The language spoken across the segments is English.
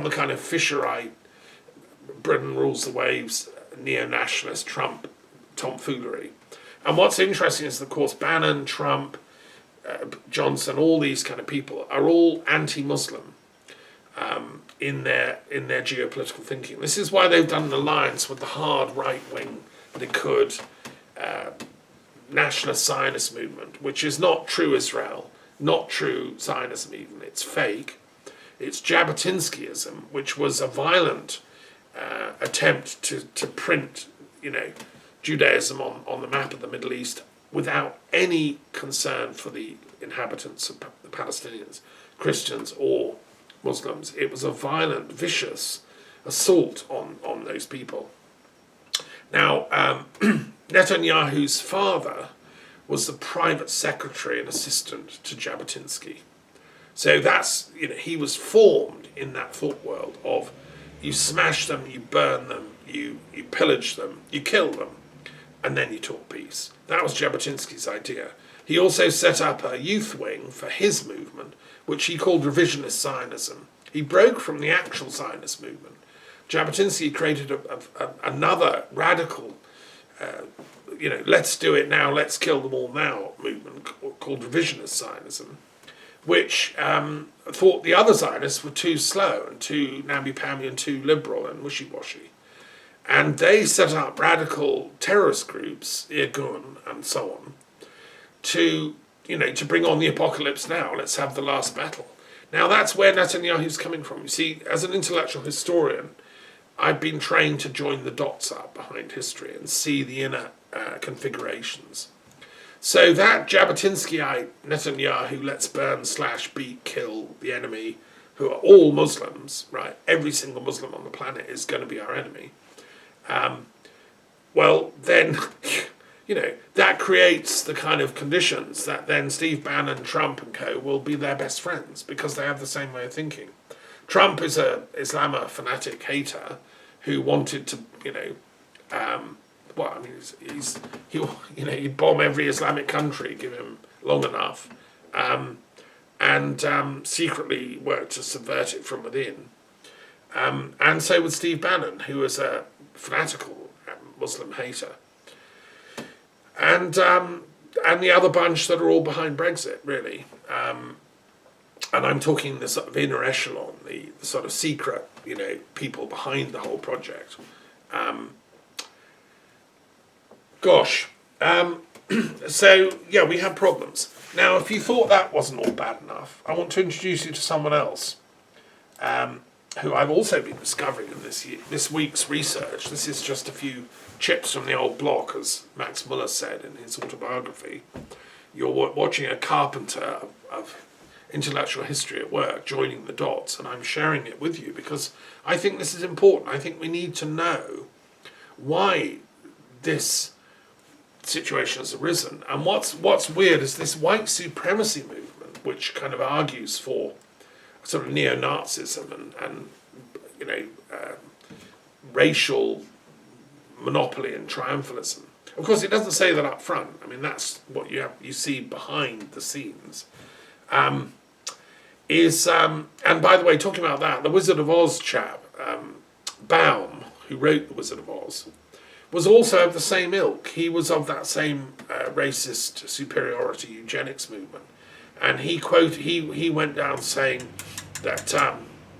the kind of Fisherite, Britain rules the waves, neo-nationalist Trump tomfoolery. And what's interesting is, of course, Bannon, Trump, Johnson, all these kind of people are all anti-Muslim in their geopolitical thinking. This is why they've done an alliance with the hard right-wing, Likud, nationalist Zionist movement, which is not true Israel, not true Zionism even. It's fake. It's Jabotinskyism, which was a violent attempt to print, Judaism on the map of the Middle East without any concern for the inhabitants of the Palestinians, Christians or Muslims. It was a violent, vicious assault on those people. Now, Netanyahu's father was the private secretary and assistant to Jabotinsky. So that's, he was formed in that thought world of you smash them, you burn them, you pillage them, you kill them, and then you talk peace. That was Jabotinsky's idea. He also set up a youth wing for his movement, which he called Revisionist Zionism. He broke from the actual Zionist movement. Jabotinsky created another radical, let's do it now, let's kill them all now movement called Revisionist Zionism, which thought the other Zionists were too slow and too namby-pamby and too liberal and wishy-washy. And they set up radical terrorist groups, Irgun and so on, to bring on the apocalypse now. Let's have the last battle. Now that's where Netanyahu's coming from. You see, as an intellectual historian, I've been trained to join the dots up behind history and see the inner configurations. So that Jabotinskyite Netanyahu, let's burn, slash, beat, kill the enemy, who are all Muslims, right? Every single Muslim on the planet is going to be our enemy. Well, then, that creates the kind of conditions that then Steve Bannon, Trump and co will be their best friends because they have the same way of thinking. Trump is a Islamo fanatic hater who wanted to, he'd bomb every Islamic country, give him long enough, and secretly work to subvert it from within. And so with Steve Bannon, who was a fanatical Muslim hater. And the other bunch that are all behind Brexit, really. And I'm talking the sort of inner echelon, the sort of secret, people behind the whole project. So, yeah, we have problems. Now, if you thought that wasn't all bad enough, I want to introduce you to someone else who I've also been discovering in this week's research. This is just a few chips from the old block, as Max Muller said in his autobiography. You're watching a carpenter of intellectual history at work, joining the dots, and I'm sharing it with you because I think this is important. I think we need to know why this situation has arisen. And what's weird is this white supremacy movement, which kind of argues for sort of neo-Nazism and racial monopoly and triumphalism. Of course, it doesn't say that up front. I mean, that's what you see behind the scenes. And by the way, talking about that, the Wizard of Oz chap, Baum, who wrote The Wizard of Oz, was also of the same ilk. He was of that same racist superiority eugenics movement. And he went down saying that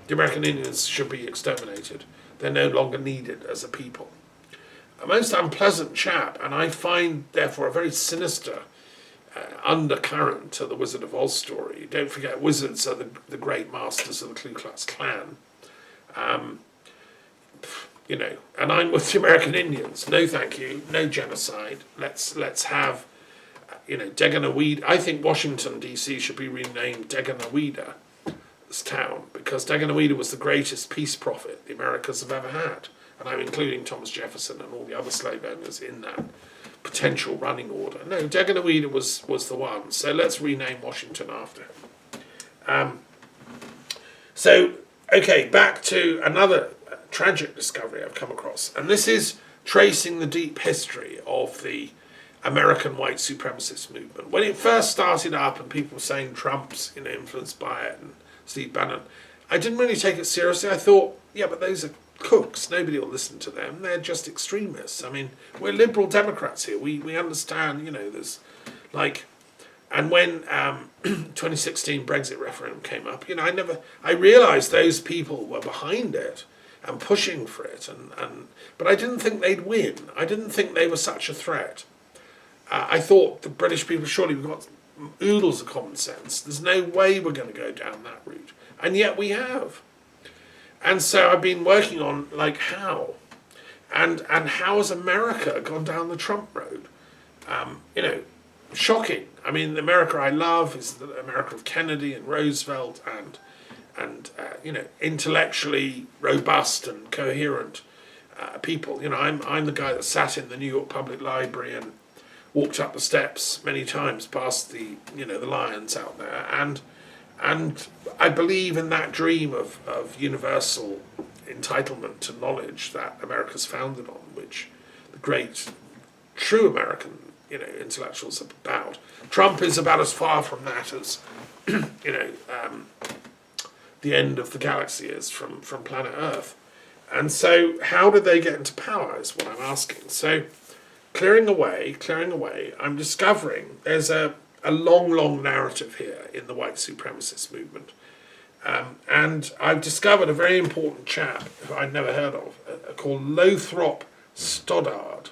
the American Indians should be exterminated. They're no longer needed as a people. A most unpleasant chap, and I find, therefore, a very sinister undercurrent to the Wizard of Oz story. Don't forget, wizards are the great masters of the Ku Klux Klan. And I'm with the American Indians. No, thank you. No genocide. Let's have, Daganoweda. I think Washington, D.C. should be renamed Daganoweda, this town, because Daganoweda was the greatest peace prophet the Americas have ever had. And I'm including Thomas Jefferson and all the other slave owners in that potential running order. No, Daganoweda was the one. So let's rename Washington after him. Back to another tragic discovery I've come across. And this is tracing the deep history of the American white supremacist movement. When it first started up and people were saying Trump's influenced by it and Steve Bannon, I didn't really take it seriously. I thought, yeah, but those are cooks. Nobody will listen to them. They're just extremists. I mean, we're liberal Democrats here. We understand, there's like, and when 2016 Brexit referendum came up, I realised those people were behind it and pushing for it, but I didn't think they'd win. I didn't think they were such a threat. I thought the British people, surely we've got oodles of common sense. There's no way we're going to go down that route. And yet we have. And so I've been working on, like, how? And how has America gone down the Trump road? Shocking. I mean, the America I love is the America of Kennedy and Roosevelt and intellectually robust and coherent people. I'm the guy that sat in the New York Public Library and walked up the steps many times past the lions out there, and I believe in that dream of universal entitlement to knowledge that America's founded on, which the great true American intellectuals are about. Trump is about as far from that as the end of the galaxy is from planet Earth. And so how did they get into power is what I'm asking. So clearing away, I'm discovering there's a long narrative here in the white supremacist movement. And I've discovered a very important chap who I'd never heard of, called Lothrop Stoddard.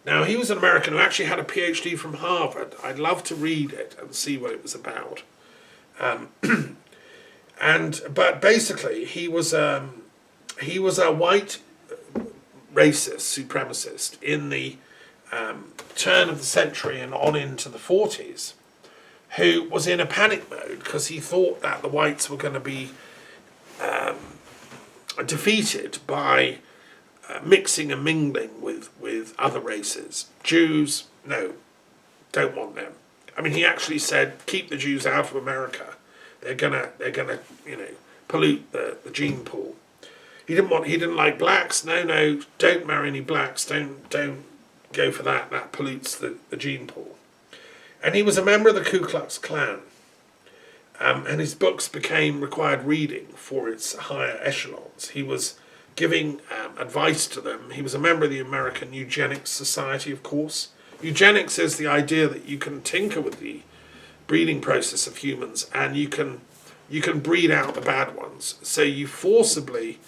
Now, he was an American who actually had a PhD from Harvard. I'd love to read it and see what it was about. But basically, he was a white racist supremacist in the turn of the century and on into the 40s, who was in a panic mode because he thought that the whites were going to be defeated by mixing and mingling with other races. Jews, no, don't want them. I mean, he actually said, keep the Jews out of America. They're gonna pollute the gene pool. He didn't like blacks. No, don't marry any blacks. Don't go for that. That pollutes the gene pool. And he was a member of the Ku Klux Klan. And his books became required reading for its higher echelons. He was giving advice to them. He was a member of the American Eugenics Society, of course. Eugenics is the idea that you can tinker with the breeding process of humans and you can breed out the bad ones. So you forcibly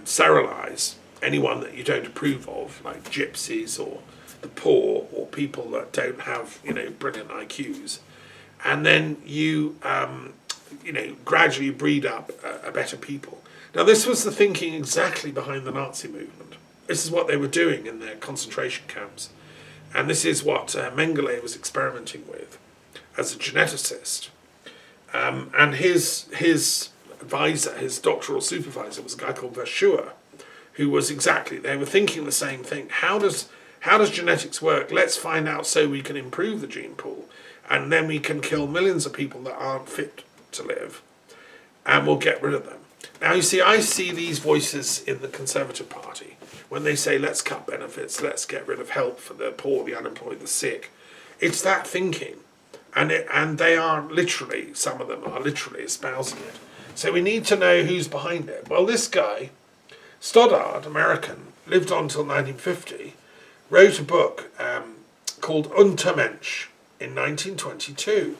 sterilize anyone that you don't approve of, like gypsies or the poor or people that don't have brilliant IQs, and then you gradually breed up a better people. Now, this was the thinking exactly behind the Nazi movement. This is what they were doing in their concentration camps, and this is what Mengele was experimenting with as a geneticist. And his advisor, his doctoral supervisor, was a guy called Verschuer, who was they were thinking the same thing. How does genetics work? Let's find out so we can improve the gene pool, and then we can kill millions of people that aren't fit to live, and we'll get rid of them. Now, you see, I see these voices in the Conservative Party when they say, let's cut benefits, let's get rid of help for the poor, the unemployed, the sick. It's that thinking. And they are literally, some of them are literally espousing it. So we need to know who's behind it. Well, this guy, Stoddard, American, lived on until 1950, wrote a book called Untermensch in 1922,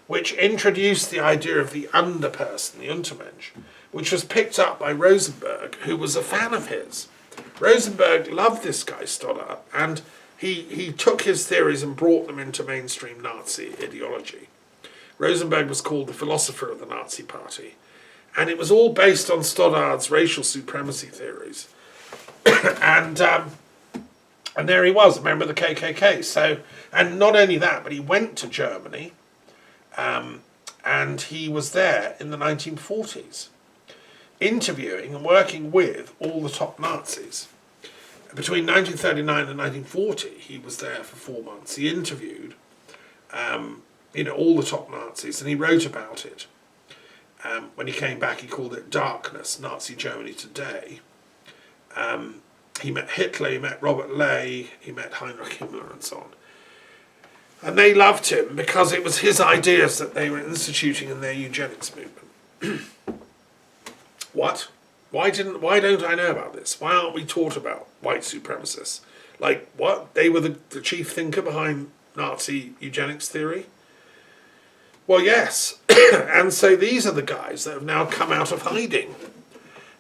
which introduced the idea of the underperson, the Untermensch, which was picked up by Rosenberg, who was a fan of his. Rosenberg loved this guy, Stoddard, and he took his theories and brought them into mainstream Nazi ideology. Rosenberg was called the philosopher of the Nazi Party, and it was all based on Stoddard's racial supremacy theories. and there he was, a member of the KKK. So, and not only that, but he went to Germany, and he was there in the 1940s, interviewing and working with all the top Nazis. Between 1939 and 1940, he was there for 4 months. He interviewed, all the top Nazis, and he wrote about it. When he came back, he called it Darkness, Nazi Germany Today. He met Hitler, he met Robert Ley, he met Heinrich Himmler, and so And they loved him because it was his ideas that they were instituting in their eugenics movement. What? Why don't I know about this? Why aren't we taught about white supremacists? Like, what? They were the chief thinker behind Nazi eugenics theory? Well, yes. And so these are the guys that have now come out of hiding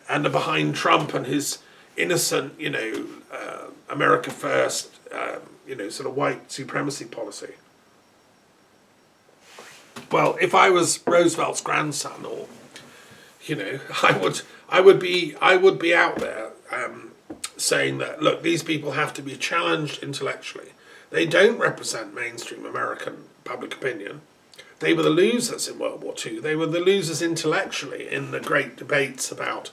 and are behind Trump and his innocent, America first, sort of white supremacy policy. Well, if I was Roosevelt's grandson, or I would be out there saying that, look, these people have to be challenged intellectually. They don't represent mainstream American public opinion. They were the losers in World War II. They were the losers intellectually in the great debates about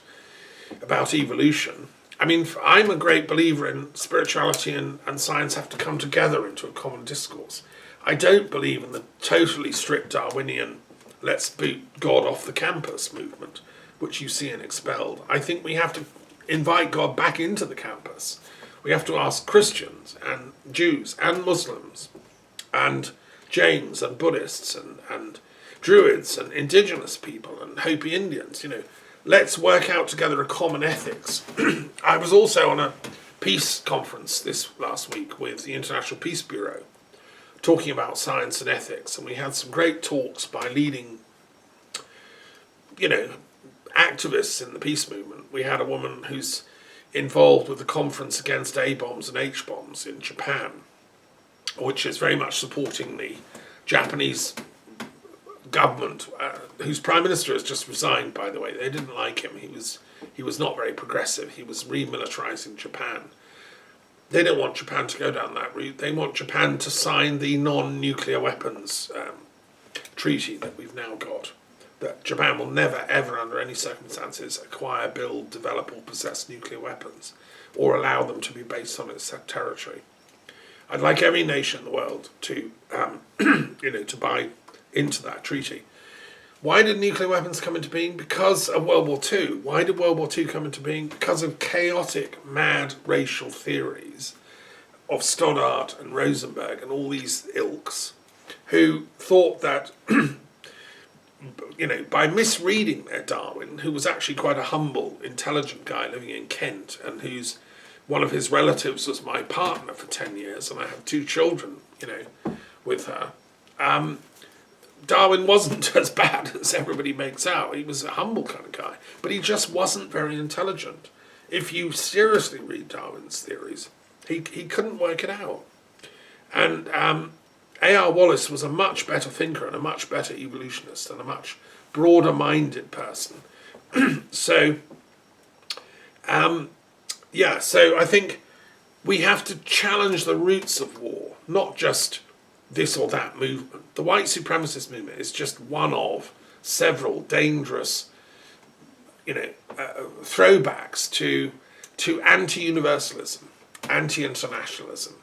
evolution. I mean, I'm a great believer in spirituality and science have to come together into a common discourse. I don't believe in the totally strict Darwinian let's boot God off the campus movement, which you see in Expelled. I think we have to invite God back into the campus. We have to ask Christians and Jews and Muslims and Jains and Buddhists and Druids and indigenous people and Hopi Indians, let's work out together a common ethics. I was also on a peace conference this last week with the International Peace Bureau talking about science and ethics, and we had some great talks by leading, activists in the peace movement. We had a woman who's involved with the conference against A-bombs and H-bombs in Japan, which is very much supporting the Japanese government, whose prime minister has just resigned, by the way. They didn't like him. He was not very progressive. He was remilitarizing Japan. They don't want Japan to go down that route. They want Japan to sign the non-nuclear weapons treaty that we've now got. That Japan will never, ever, under any circumstances, acquire, build, develop, or possess nuclear weapons, or allow them to be based on its territory. I'd like every nation in the world to, to buy into that treaty. Why did nuclear weapons come into being? Because of World War II. Why did World War II come into being? Because of chaotic, mad racial theories of Stoddart and Rosenberg and all these ilks who thought that, by misreading their Darwin, who was actually quite a humble, intelligent guy living in Kent and whose one of his relatives was my partner for 10 years and I have 2 children, with her. Darwin wasn't as bad as everybody makes out. He was a humble kind of guy, but he just wasn't very intelligent. If you seriously read Darwin's theories, he couldn't work it out. And A.R. Wallace was a much better thinker and a much better evolutionist and a much broader-minded person. So I think we have to challenge the roots of war, not just this or that movement. The white supremacist movement is just one of several dangerous, throwbacks to anti-universalism, anti-internationalism.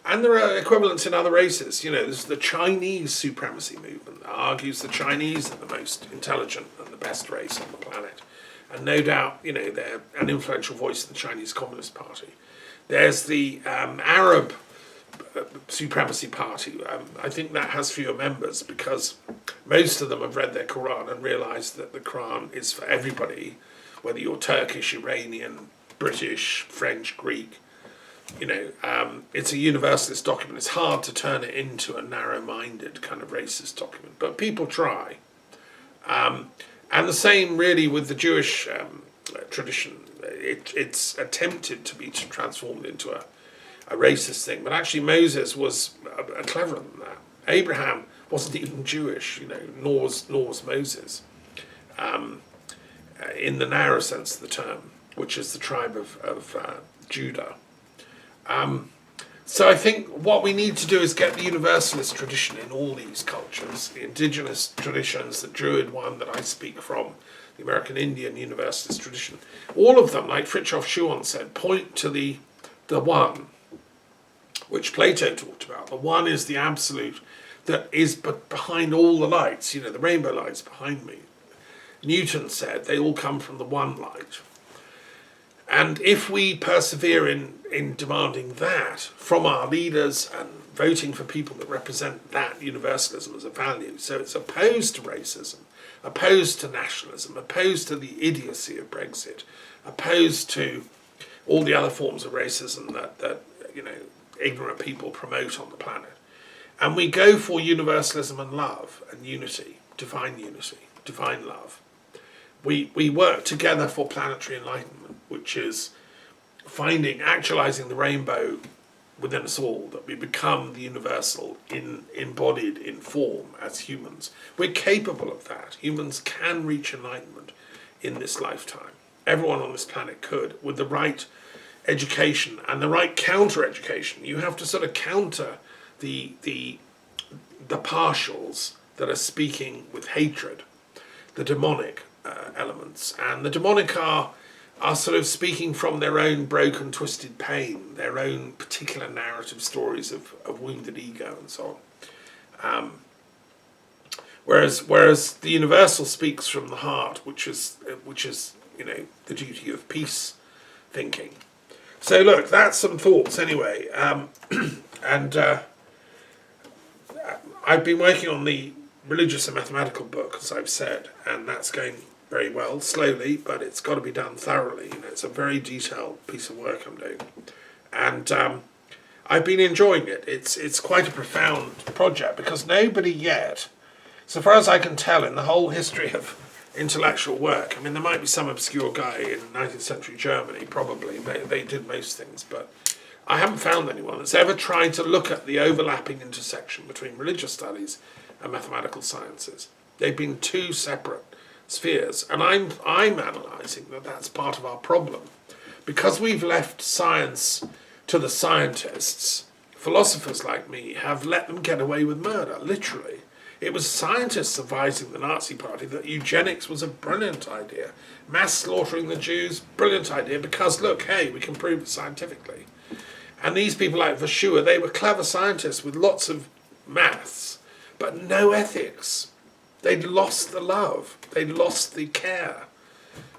And there are equivalents in other races. There's the Chinese supremacy movement that argues the Chinese are the most intelligent and the best race on the planet. And no doubt, they're an influential voice in the Chinese Communist Party. There's the Arab supremacy party. I think that has fewer members because most of them have read their Quran and realised that the Quran is for everybody, whether you're Turkish, Iranian, British, French, Greek. It's a universalist document. It's hard to turn it into a narrow-minded kind of racist document, but people try. And the same really with the Jewish tradition. It's attempted to be transformed into a racist thing, but actually Moses was cleverer than that. Abraham wasn't even Jewish, nor was Moses, in the narrow sense of the term, which is the tribe of Judah. So I think what we need to do is get the universalist tradition in all these cultures, the indigenous traditions, the Druid one that I speak from, the American Indian universalist tradition. All of them, like Fritjof Schuon said, point to the one, which Plato talked about. The one is the absolute that is behind all the lights, the rainbow lights behind me. Newton said they all come from the one light. And if we persevere in demanding that from our leaders and voting for people that represent that universalism as a value, so it's opposed to racism, opposed to nationalism, opposed to the idiocy of Brexit, opposed to all the other forms of racism that ignorant people promote on the planet, and we go for universalism and love and unity, divine love. We work together for planetary enlightenment, which is actualizing the rainbow within us all, that we become the universal embodied in form as humans. We're capable of that. Humans can reach enlightenment in this lifetime. Everyone on this planet could, with the right education and the right counter-education. You have to sort of counter the partials that are speaking with hatred, the demonic elements. And the demonic are sort of speaking from their own broken, twisted pain, their own particular narrative stories of wounded ego and so on. Whereas the universal speaks from the heart, which is the duty of peace thinking. So look, that's some thoughts anyway. And I've been working on the religious and mathematical book, as I've said, and that's going very well, slowly, but it's got to be done thoroughly. It's a very detailed piece of work I'm doing, and I've been enjoying it. It's quite a profound project, because nobody yet, so far as I can tell, in the whole history of intellectual work, I mean, there might be some obscure guy in 19th century Germany, probably, they did most things, but I haven't found anyone that's ever tried to look at the overlapping intersection between religious studies and mathematical sciences. They've been two separate spheres, and I'm analysing that that's part of our problem. Because we've left science to the scientists, philosophers like me have let them get away with murder, literally. It was scientists advising the Nazi Party that eugenics was a brilliant idea. Mass slaughtering the Jews, brilliant idea, because look, hey, we can prove it scientifically. And these people like Verschuer, they were clever scientists with lots of maths, but no ethics. They'd lost the love. They'd lost the care.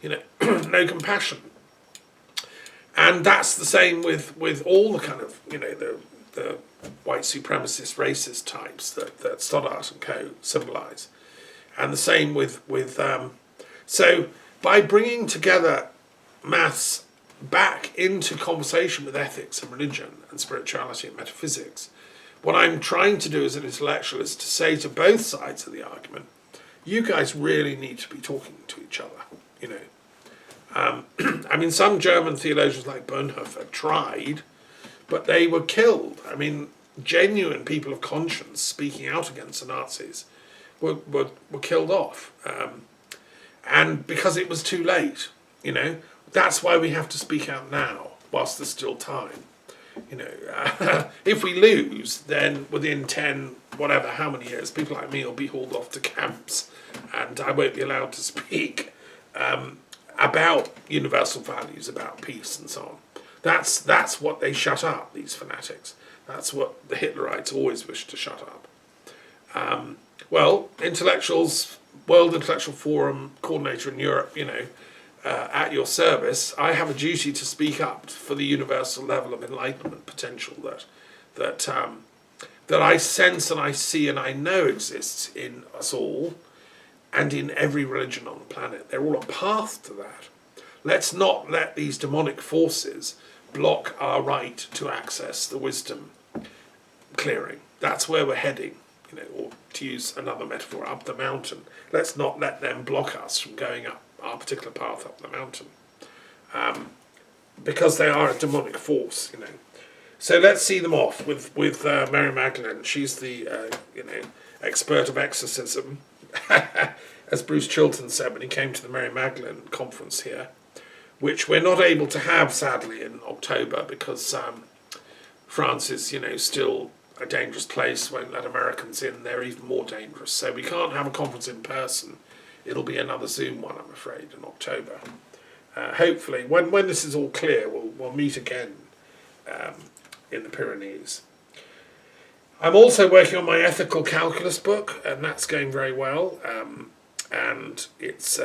No compassion. And that's the same with all the kind of, the white supremacist racist types that Stoddart and co. symbolise. And the same with so by bringing together maths back into conversation with ethics and religion and spirituality and metaphysics, what I'm trying to do as an intellectual is to say to both sides of the argument, you guys really need to be talking to each other, I mean, some German theologians like Bonhoeffer tried, but they were killed. I mean, genuine people of conscience speaking out against the Nazis were killed off. And because it was too late, that's why we have to speak out now, whilst there's still time. If we lose, then within 10, whatever, how many years, people like me will be hauled off to camps, and I won't be allowed to speak about universal values, about peace and so on. That's what they shut up, these fanatics. That's what the Hitlerites always wished to shut up. Well, intellectuals, World Intellectual Forum coordinator in Europe, at your service, I have a duty to speak up for the universal level of enlightenment potential that I sense and I see and I know exists in us all and in every religion on the planet. They're all a path to that. Let's not let these demonic forces block our right to access the wisdom clearing. That's where we're heading, or to use another metaphor, up the mountain. Let's not let them block us from going up our particular path up the mountain, because they are a demonic force, So let's see them off with Mary Magdalene. She's the expert of exorcism, as Bruce Chilton said when he came to the Mary Magdalene conference here, which we're not able to have sadly in October because France is still a dangerous place. Won't let Americans in. They're even more dangerous. So we can't have a conference in person. It'll be another Zoom one, I'm afraid, in October. Hopefully, when this is all clear, we'll meet again in the Pyrenees. I'm also working on my ethical calculus book, and that's going very well. And it's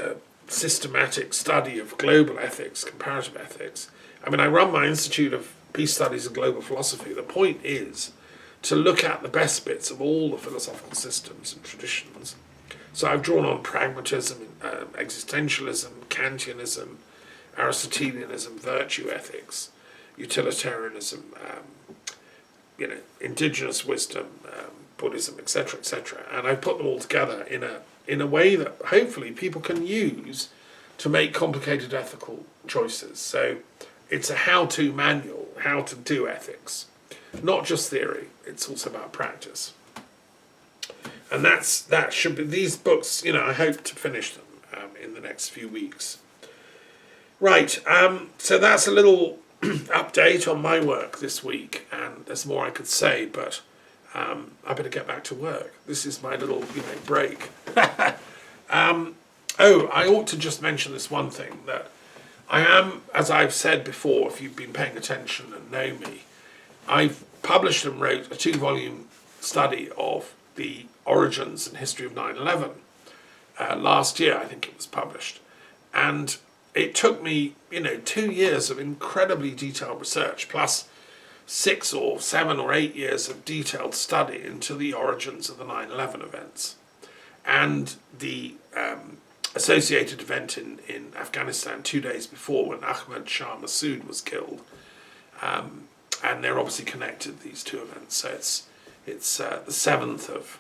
systematic study of global ethics, comparative ethics. I mean, I run my Institute of Peace Studies and Global Philosophy. The point is to look at the best bits of all the philosophical systems and traditions. So I've drawn on pragmatism, existentialism, Kantianism, Aristotelianism, virtue ethics, utilitarianism, indigenous wisdom, Buddhism, etc., etc. And I put them all together in a way that hopefully people can use to make complicated ethical choices. So it's a how-to manual, how to do ethics. Not just theory, it's also about practice. And that should be, these books, I hope to finish them in the next few weeks. Right, so that's a little update on my work this week, and there's more I could say, but I better get back to work. This is my little, break. I ought to just mention this one thing, that I am, as I've said before, if you've been paying attention and know me, I've published and wrote a 2-volume study of the origins and history of 9/11. Last year, I think it was published. And it took me, 2 years of incredibly detailed research, plus 6 or 7 or 8 years of detailed study into the origins of the 9/11 events. And the associated event in Afghanistan 2 days before, when Ahmad Shah Massoud was killed. And they're obviously connected, these two events. So it's the 7th of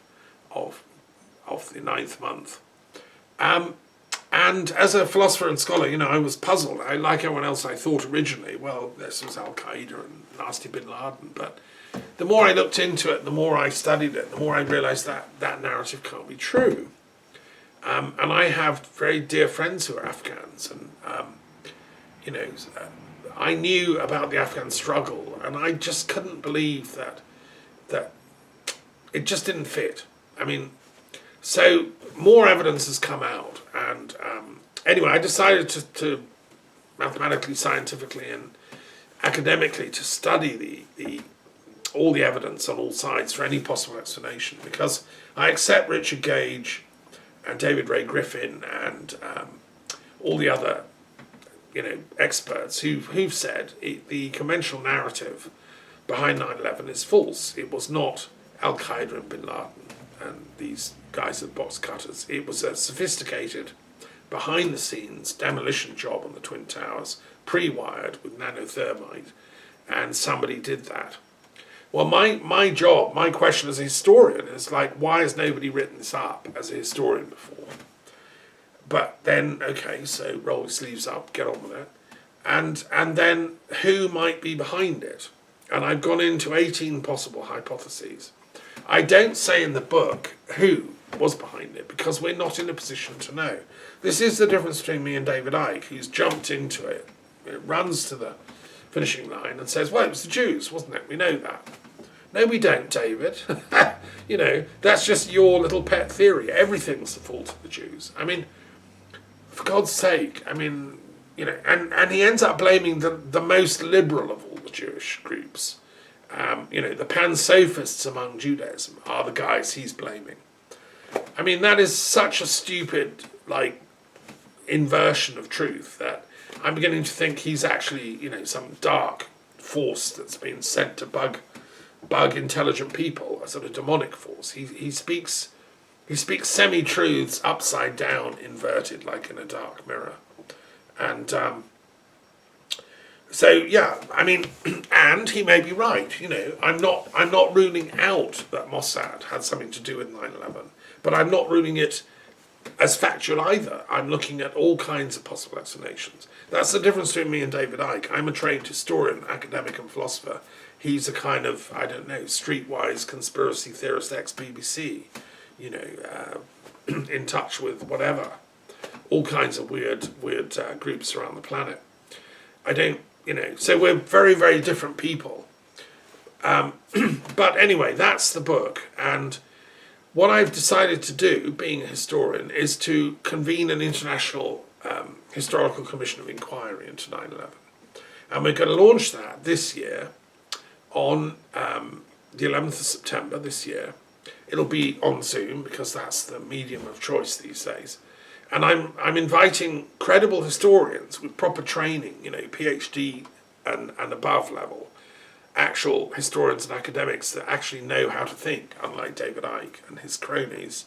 the 9th month. And as a philosopher and scholar, I was puzzled. Like everyone else, I thought originally, well, this was Al-Qaeda and nasty bin Laden. But the more I looked into it, the more I studied it, the more I realized that narrative can't be true. And I have very dear friends who are Afghans, and I knew about the Afghan struggle, and I just couldn't believe that it just didn't fit. I mean, so more evidence has come out, and anyway, I decided to mathematically, scientifically, and academically to study all the evidence on all sides for any possible explanation, because I accept Richard Gage and David Ray Griffin and all the other experts who've said the conventional narrative behind 9/11 is false. It was not Al-Qaeda and bin Laden and these guys at box cutters. It was a sophisticated, behind-the-scenes demolition job on the Twin Towers, pre-wired with nanothermite, and somebody did that. Well, my job, my question as a historian is like, why has nobody written this up as a historian before? But then, okay, so roll your sleeves up, get on with it. And then who might be behind it? And I've gone into 18 possible hypotheses. I don't say in the book who was behind it, because we're not in a position to know. This is the difference between me and David Icke, who's jumped into it, runs to the finishing line and says, well, it was the Jews, wasn't it? We know that. No, we don't, David. That's just your little pet theory. Everything's the fault of the Jews. I mean, for God's sake, and he ends up blaming the most liberal of all the Jewish groups. The pan-sophists among Judaism are the guys he's blaming. I mean, that is such a stupid, inversion of truth that I'm beginning to think he's actually, some dark force that's been sent to bug intelligent people, a sort of demonic force. He speaks semi-truths upside down, inverted, like in a dark mirror. And so, yeah, and he may be right. I'm not ruling out that Mossad had something to do with 9/11, but I'm not ruling it as factual either. I'm looking at all kinds of possible explanations. That's the difference between me and David Icke. I'm a trained historian, academic and philosopher. He's a kind of, streetwise conspiracy theorist ex-BBC, in touch with whatever, all kinds of weird groups around the planet. So we're very, very different people. But anyway, that's the book. And what I've decided to do, being a historian, is to convene an international historical commission of inquiry into 9/11. And we're going to launch that this year on the 11th of September this year. It'll be on Zoom because that's the medium of choice these days. And I'm inviting credible historians with proper training, PhD and above level, actual historians and academics that actually know how to think, unlike David Icke and his cronies,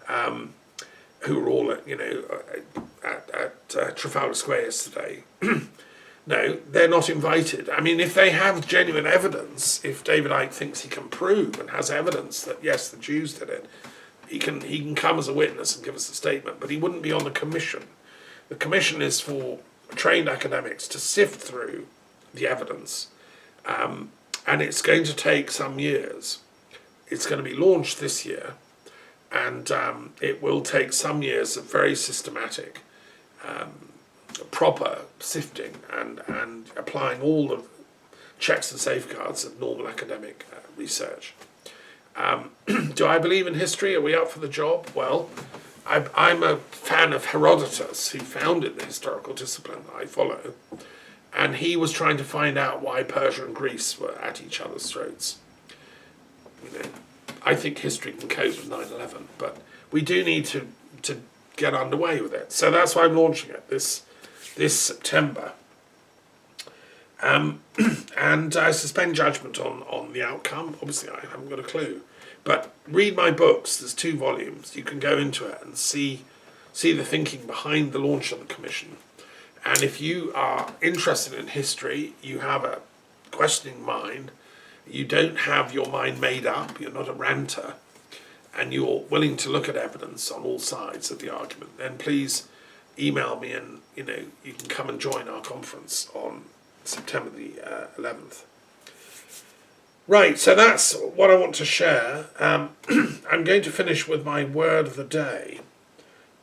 who were all at Trafalgar Square yesterday. No, they're not invited. I mean, if they have genuine evidence, if David Icke thinks he can prove and has evidence that yes, the Jews did it, he can come as a witness and give us a statement, but he wouldn't be on the commission. The commission is for trained academics to sift through the evidence, and it's going to take some years. It's going to be launched this year, and it will take some years of very systematic, proper sifting and applying all the checks and safeguards of normal academic research. Do I believe in history? Are we up for the job? Well, I'm a fan of Herodotus, who founded the historical discipline that I follow, and he was trying to find out why Persia and Greece were at each other's throats. I think history can cope with 9/11, but we do need to get underway with it. So that's why I'm launching it this September. And I suspend judgment on the outcome. Obviously, I haven't got a clue. But read my books. There's 2 volumes. You can go into it and see the thinking behind the launch of the commission. And if you are interested in history, you have a questioning mind, you don't have your mind made up, you're not a ranter, and you're willing to look at evidence on all sides of the argument, then please email me and you can come and join our conference on September the 11th. Right, so that's what I want to share. I'm going to finish with my word of the day,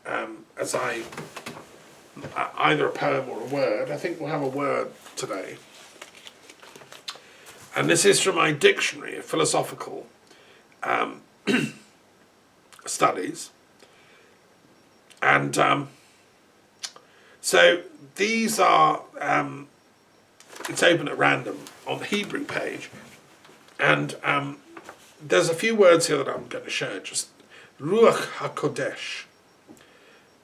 as either a poem or a word. I think we'll have a word today. And this is from my dictionary of philosophical studies. And so these are, it's open at random on the Hebrew page. And there's a few words here that I'm going to share. Just Ruach HaKodesh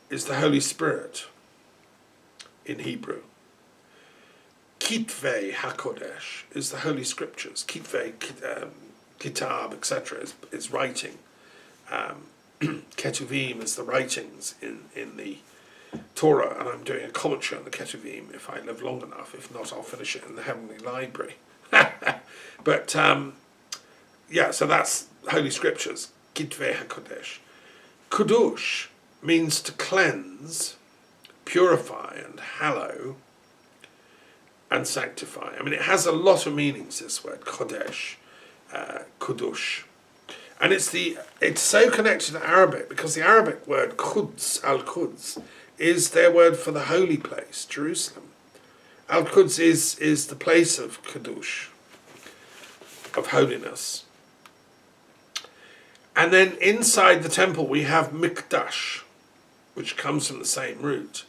is the Holy Spirit in Hebrew. Kitvei HaKodesh is the Holy Scriptures. Kitvei, Kitab, etc. is writing. Ketuvim is the writings in the Torah, and I'm doing a commentary on the Ketuvim if I live long enough. If not, I'll finish it in the Heavenly Library. But so that's Holy Scriptures, Kitvei HaKodesh. Kudush means to cleanse, purify and hallow and sanctify. I mean, it has a lot of meanings, this word, Kodesh, Kudush. And it's so connected to Arabic because the Arabic word Quds, Al-Quds, is their word for the holy place, Jerusalem. Al-Quds is the place of Kudush, of holiness. And then inside the temple we have Mikdash, which comes from the same root.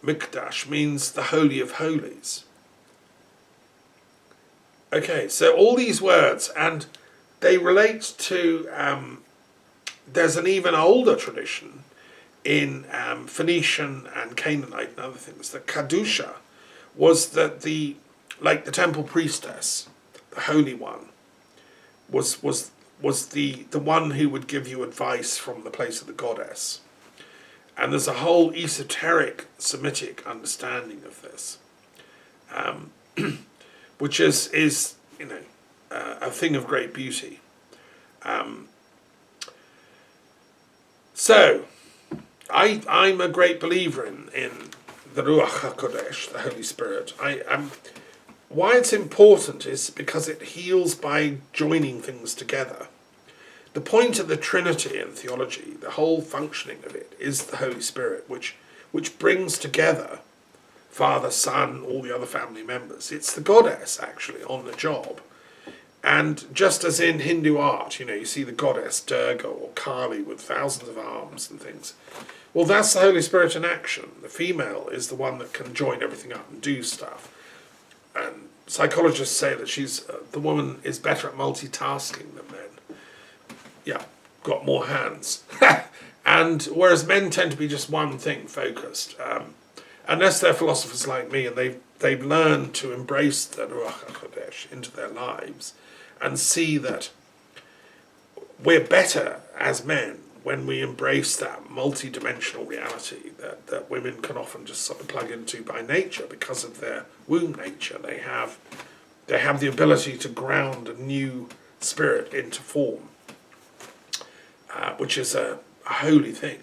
Mikdash means the Holy of Holies. Okay, so all these words, and they relate to, there's an even older tradition in Phoenician and Canaanite and other things, that Kadusha was that the temple priestess, the Holy One, was the one who would give you advice from the place of the goddess. And there's a whole esoteric Semitic understanding of this, which is a thing of great beauty. So I'm a great believer in the Ruach HaKodesh, the Holy Spirit. Why it's important is because it heals by joining things together. The point of the Trinity in theology, the whole functioning of it, is the Holy Spirit, which brings together Father, Son, all the other family members. It's the goddess, actually, on the job. And just as in Hindu art, you see the goddess Durga or Kali with thousands of arms and things. Well, that's the Holy Spirit in action. The female is the one that can join everything up and do stuff. And psychologists say that the woman is better at multitasking than men. Yeah, got more hands. And whereas men tend to be just one thing focused, unless they're philosophers like me and they've learned to embrace the Ruach HaKodesh into their lives and see that we're better as men when we embrace that multi-dimensional reality that women can often just sort of plug into by nature because of their womb nature. They have the ability to ground a new spirit into form, which is a holy thing,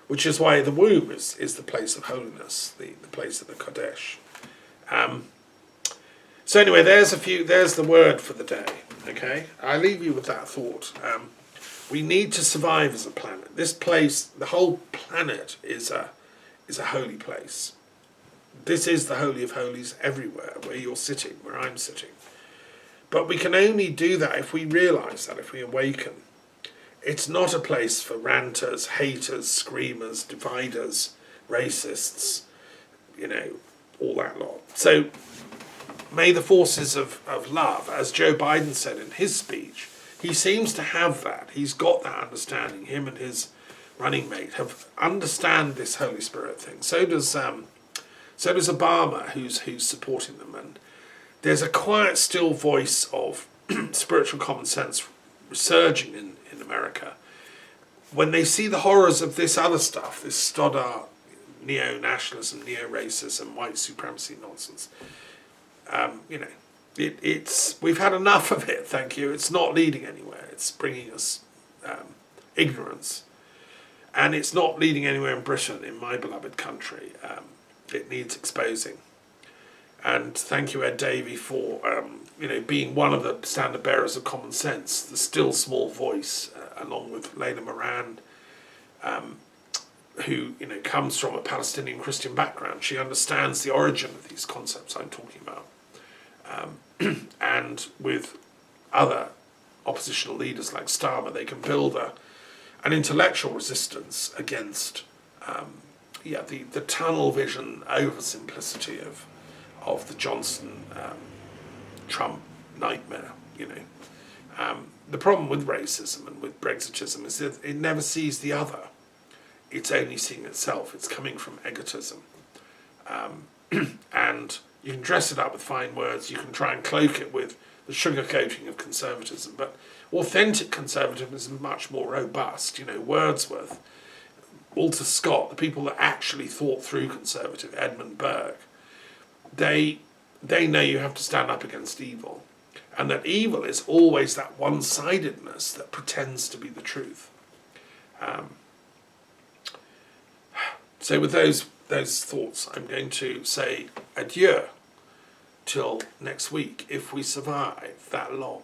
which is why the womb is the place of holiness, the place of the Kodesh. So anyway, there's the word for the day. Okay, I leave you with that thought. We need to survive as a planet. This place, the whole planet, is a holy place. This is the Holy of Holies everywhere, where you're sitting, where I'm sitting. But we can only do that if we realise that, if we awaken. It's not a place for ranters, haters, screamers, dividers, racists, all that lot. So may the forces of love, as Joe Biden said in his speech, he seems to have that. He's got that understanding. Him and his running mate understand this Holy Spirit thing. So does Obama, who's supporting them. And there's a quiet, still voice of spiritual common sense resurging in America when they see the horrors of this other stuff, this Stoddart neo-nationalism, neo-racism, white supremacy nonsense. We've had enough of it, thank you. It's not leading anywhere. It's bringing us ignorance. And it's not leading anywhere in Britain, in my beloved country. It needs exposing. And thank you, Ed Davey, for being one of the standard bearers of common sense, the still small voice, along with Layla Moran, who comes from a Palestinian Christian background. She understands the origin of these concepts I'm talking about. And with other oppositional leaders like Starmer, they can build an intellectual resistance against the tunnel vision oversimplicity of the Johnson Trump nightmare. The problem with racism and with Brexitism is that it never sees the other. It's only seeing itself. It's coming from egotism. And you can dress it up with fine words, you can try and cloak it with the sugarcoating of conservatism, but authentic conservatism is much more robust. Wordsworth, Walter Scott, the people that actually thought through conservative, Edmund Burke, they know you have to stand up against evil, and that evil is always that one-sidedness that pretends to be the truth. So with those thoughts, I'm going to say adieu till next week, if we survive that long.